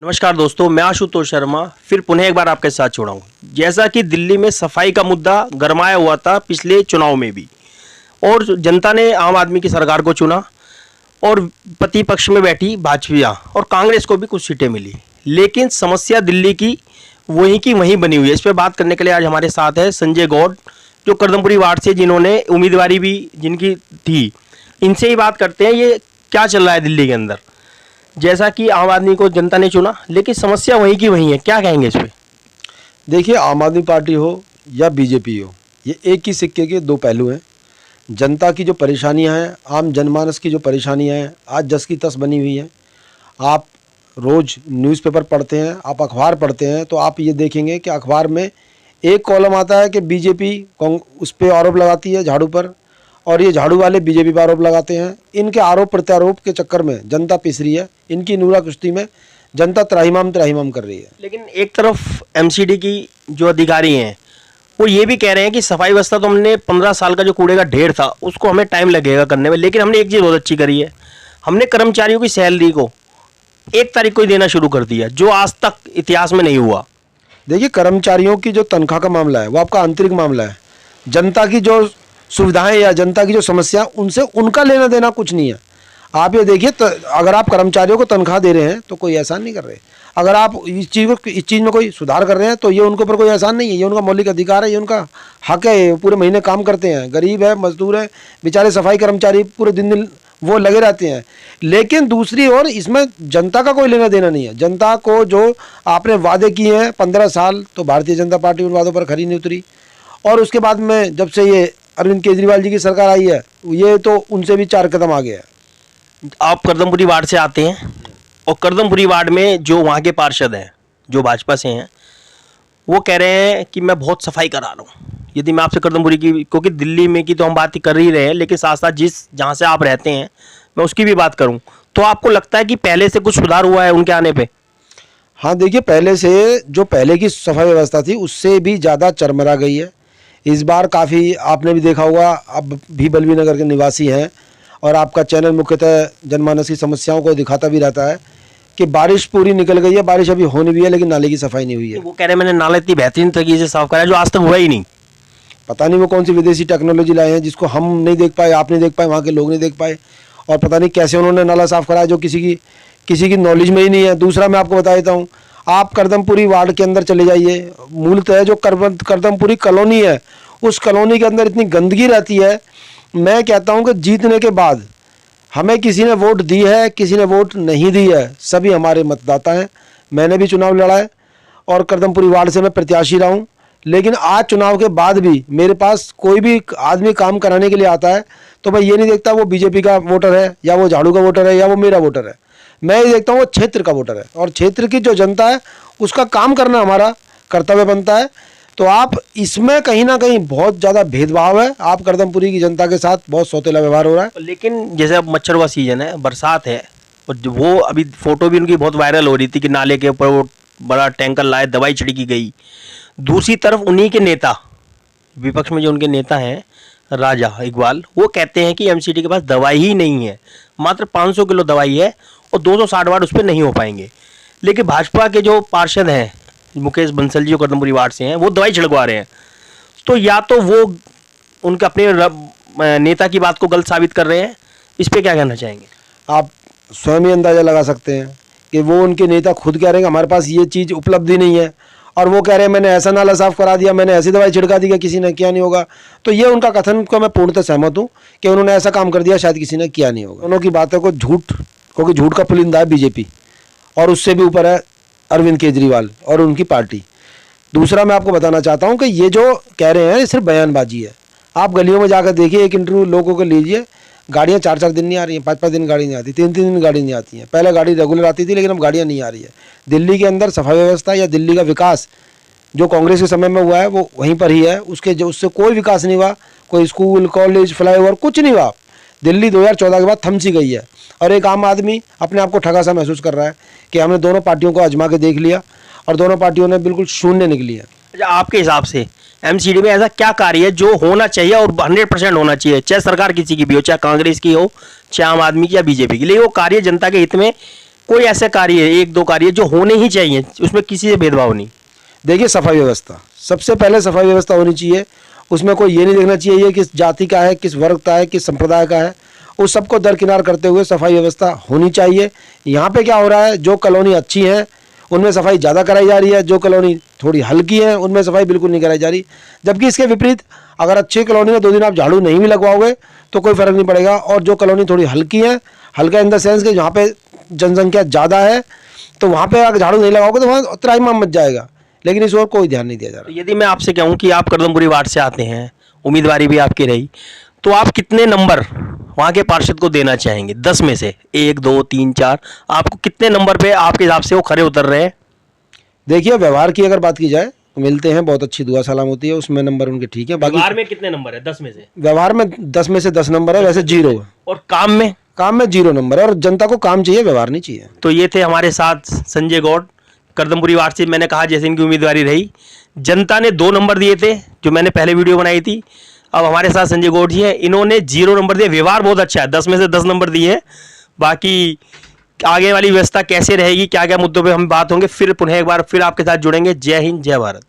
नमस्कार दोस्तों, मैं आशुतोष शर्मा फिर पुनः एक बार आपके साथ जुड़ा हूँ। जैसा कि दिल्ली में सफाई का मुद्दा गरमाया हुआ था पिछले चुनाव में भी, और जनता ने आम आदमी की सरकार को चुना और प्रतिपक्ष में बैठी भाजपा और कांग्रेस को भी कुछ सीटें मिली, लेकिन समस्या दिल्ली की वहीं बनी हुई है। इस पर बात करने के लिए आज हमारे साथ है संजय गौड़, जो करदमपुरी वार्ड से जिन्होंने उम्मीदवारी भी जिनकी थी। इनसे ही बात करते हैं, ये क्या चल रहा है दिल्ली के अंदर। जैसा कि आम आदमी को जनता ने चुना, लेकिन समस्या वहीं की वहीं है, क्या कहेंगे इस पे? देखिए, आम आदमी पार्टी हो या बीजेपी हो, ये एक ही सिक्के के दो पहलू हैं। जनता की जो परेशानियां हैं, आम जनमानस की जो परेशानियां हैं, आज जस की तस बनी हुई हैं। आप रोज़ न्यूज़पेपर पढ़ते हैं, आप अखबार पढ़ते हैं, तो आप ये देखेंगे कि अखबार में एक कॉलम आता है कि बीजेपी उस पर आरोप लगाती है झाड़ू पर, और ये झाड़ू वाले बीजेपी पर आरोप लगाते हैं। इनके आरोप प्रत्यारोप के चक्कर में जनता पिस रही है, इनकी नूरा कुश्ती में जनता त्राहिमाम कर रही है। लेकिन एक तरफ एमसीडी की जो अधिकारी हैं वो ये भी कह रहे हैं कि सफाई व्यवस्था तो हमने 15 साल का जो कूड़े का ढेर था उसको हमें टाइम लगेगा करने में, लेकिन हमने एक चीज़ बहुत अच्छी करी है, हमने कर्मचारियों की सैलरी को 1 तारीख को ही देना शुरू कर दिया, जो आज तक इतिहास में नहीं हुआ। देखिए, कर्मचारियों की जो तनख्वाह का मामला है वो आपका आंतरिक मामला है। जनता की जो सुविधाएं या जनता की जो समस्या, उनसे उनका लेना देना कुछ नहीं है। आप ये देखिए, अगर आप कर्मचारियों को तनख्वाह दे रहे हैं तो कोई एहसान नहीं कर रहे। अगर आप इस चीज़ में कोई सुधार कर रहे हैं तो ये उनके ऊपर कोई एहसान नहीं है, ये उनका मौलिक अधिकार है, ये उनका हक है। ये पूरे महीने काम करते हैं, गरीब है, मजदूर है, बेचारे सफाई कर्मचारी पूरे दिन वो लगे रहते हैं। लेकिन दूसरी ओर इसमें जनता का कोई लेना देना नहीं है। जनता को जो आपने वादे किए हैं 15 साल, तो भारतीय जनता पार्टी उन वादों पर खरी नहीं उतरी। और उसके बाद में जब से ये अरविंद केजरीवाल जी की सरकार आई है, ये तो उनसे भी 4 कदम आगे है। आप करदमपुरी वार्ड से आते हैं, और करदमपुरी वार्ड में जो वहाँ के पार्षद हैं जो भाजपा से हैं, वो कह रहे हैं कि मैं बहुत सफाई करा रहा हूँ। यदि मैं आपसे करदमपुरी की, क्योंकि दिल्ली में की तो हम बात कर ही रहे हैं, लेकिन साथ साथ जहाँ से आप रहते हैं मैं उसकी भी बात करूँ, तो आपको लगता है कि पहले से कुछ सुधार हुआ है उनके आने पर? हाँ, देखिए, पहले से जो पहले की सफाई व्यवस्था थी उससे भी ज़्यादा चरमरा गई है। इस बार काफ़ी आपने भी देखा होगा, आप भी बल्लभी नगर के निवासी हैं और आपका चैनल मुख्यतः जनमानस की समस्याओं को दिखाता भी रहता है कि बारिश पूरी निकल गई है, बारिश अभी होनी भी है, लेकिन नाले की सफाई नहीं हुई है। वो कह रहे हैं मैंने नाला इतनी बेहतरीन तरीके से साफ कराया जो आज तक हुआ ही नहीं। पता नहीं वो कौन सी विदेशी टेक्नोलॉजी लाए हैं जिसको हम नहीं देख पाए, आप नहीं देख पाए, वहाँ के लोग नहीं देख पाए, और पता नहीं कैसे उन्होंने नाला साफ कराया जो किसी की नॉलेज में ही नहीं है। दूसरा मैं आपको बता देता हूँ, आप करदमपुरी वार्ड के अंदर चले जाइए, मूलतः जो करदमपुरी कॉलोनी है, उस कॉलोनी के अंदर इतनी गंदगी रहती है। मैं कहता हूं कि जीतने के बाद हमें किसी ने वोट दी है, किसी ने वोट नहीं दी है, सभी हमारे मतदाता हैं। मैंने भी चुनाव लड़ा है और करदमपुरी वार्ड से मैं प्रत्याशी रहा हूं, लेकिन आज चुनाव के बाद भी मेरे पास कोई भी आदमी काम कराने के लिए आता है तो मैं ये नहीं देखता वो बीजेपी का वोटर है या वो झाड़ू का वोटर है या वो मेरा वोटर है। मैं ये देखता हूँ वो क्षेत्र का वोटर है, और क्षेत्र की जो जनता है उसका काम करना हमारा कर्तव्य बनता है। तो आप इसमें कहीं ना कहीं बहुत ज़्यादा भेदभाव है। आप करदमपुरी की जनता के साथ बहुत सौतेला व्यवहार हो रहा है। लेकिन जैसे अब मच्छर का सीजन है, बरसात है, और वो अभी फोटो भी उनकी बहुत वायरल हो रही थी कि नाले के ऊपर वो बड़ा टैंकर लाए, दवाई छिड़की गई। दूसरी तरफ उन्हीं के नेता, विपक्ष में जो उनके नेता हैं राजा इकबाल, वो कहते हैं कि एमसीडी के पास दवाई ही नहीं है, मात्र 500 किलो दवाई है और 260 वार्ड उस पर नहीं हो पाएंगे। लेकिन भाजपा के जो पार्षद हैं मुकेश बंसल जी, जो करदमपुरी वार्ड से हैं, वो दवाई छिड़कवा रहे हैं। तो या तो वो उनके अपने नेता की बात को गलत साबित कर रहे हैं, इस पे क्या कहना चाहेंगे? आप स्वयं ही अंदाज़ा लगा सकते हैं कि वो उनके नेता खुद कह रहे हैं हमारे पास ये चीज़ उपलब्धि नहीं है, और वो कह रहे हैं मैंने ऐसा नाला साफ करा दिया, मैंने ऐसी दवाई छिड़का दी, किसी ने किया नहीं होगा। तो ये उनका कथन को मैं पूर्णतः सहमत हूँ कि उन्होंने ऐसा काम कर दिया, शायद किसी ने किया नहीं होगा। दोनों की बातों को झूठ, क्योंकि झूठ का पुलिंदा है बीजेपी, और उससे भी ऊपर है अरविंद केजरीवाल और उनकी पार्टी। दूसरा मैं आपको बताना चाहता हूं कि ये जो कह रहे हैं ये सिर्फ बयानबाजी है। आप गलियों में जाकर देखिए, एक इंटरव्यू लोगों को लीजिए, गाड़ियां 4-4 दिन नहीं आ रही हैं, 5-5 दिन गाड़ी नहीं आती, 3-3 दिन गाड़ी नहीं आती है। पहले गाड़ी रेगुलर आती थी, लेकिन अब गाड़ियाँ नहीं आ रही है। दिल्ली के अंदर सफाई व्यवस्था या दिल्ली का विकास जो कांग्रेस के समय में हुआ है वो वहीं पर ही है, उससे कोई विकास नहीं हुआ, कोई स्कूल, कॉलेज, फ्लाईओवर कुछ नहीं हुआ। दिल्ली 2014 के बाद थम सी गई है, और एक आम आदमी अपने आप को ठगा सा महसूस कर रहा है कि हमने दोनों पार्टियों को आजमा के देख लिया और दोनों पार्टियों ने बिल्कुल शून्य निकली है। अच्छा, आपके हिसाब से एमसीडी में ऐसा क्या कार्य है जो होना चाहिए और 100% होना चाहिए, चाहे सरकार किसी की भी हो, चाहे कांग्रेस की हो, चाहे आम आदमी की या बीजेपी की, लेकिन वो कार्य जनता के हित में कोई ऐसे कार्य है, एक दो कार्य जो होने ही चाहिए, उसमें किसी से भेदभाव नहीं। देखिए सफाई व्यवस्था, सबसे पहले सफाई व्यवस्था होनी चाहिए। उसमें कोई ये नहीं देखना चाहिए ये किस जाति का है, किस वर्ग का है, किस संप्रदाय का है। उस सबको दरकिनार करते हुए सफाई व्यवस्था होनी चाहिए। यहाँ पे क्या हो रहा है, जो कॉलोनी अच्छी है उनमें सफाई ज़्यादा कराई जा रही है, जो कॉलोनी थोड़ी हल्की है उनमें सफाई बिल्कुल नहीं कराई जा रही। जबकि इसके विपरीत अगर अच्छी कॉलोनी में 2 दिन आप झाड़ू नहीं भी लगवाओगे तो कोई फ़र्क नहीं पड़ेगा। और जो कॉलोनी थोड़ी हल्की है, हल्का इन द सेंस कि जहाँ पे जनसंख्या ज़्यादा है, तो वहाँ पे अगर झाड़ू नहीं लगाओगे तो वहाँ त्राहिमाम मच जाएगा। लेकिन इस ओर कोई ध्यान नहीं दिया जा रहा। यदि मैं आपसे कहूँ कि आप करदमपुरी वार्ड से आते हैं, उम्मीदवारी भी आपकी रही, तो आप कितने नंबर वहाँ के पार्षद को देना चाहेंगे 10 में से? 1 2 3 4, आपको कितने नंबर पे आपके हिसाब से वो खरे उतर रहे हैं? देखिए व्यवहार की अगर बात की जाए तो मिलते हैं, बहुत अच्छी दुआ सलाम होती है, उसमें नंबर उनके ठीक है। बाकी व्यवहार में कितने नंबर है 10 में से? व्यवहार में 10 में से 10 नंबर है, वैसे 0 है। और काम में? काम में 0 नंबर है। और जनता को काम चाहिए, व्यवहार नहीं चाहिए। तो ये थे हमारे साथ संजय गौड़, करदमपुरी वार्ड से। मैंने कहा जैसे इनकी उम्मीदवारी रही, जनता ने 2 नंबर दिए थे जो मैंने पहले वीडियो बनाई थी। अब हमारे साथ संजय गौड़ जी हैं, इन्होंने 0 नंबर दिए। व्यवहार बहुत अच्छा है, 10 में से 10 नंबर दिए हैं। बाकी आगे वाली व्यवस्था कैसे रहेगी, क्या क्या मुद्दों पे हम बात होंगे, फिर पुनः एक बार फिर आपके साथ जुड़ेंगे। जय हिंद, जय भारत।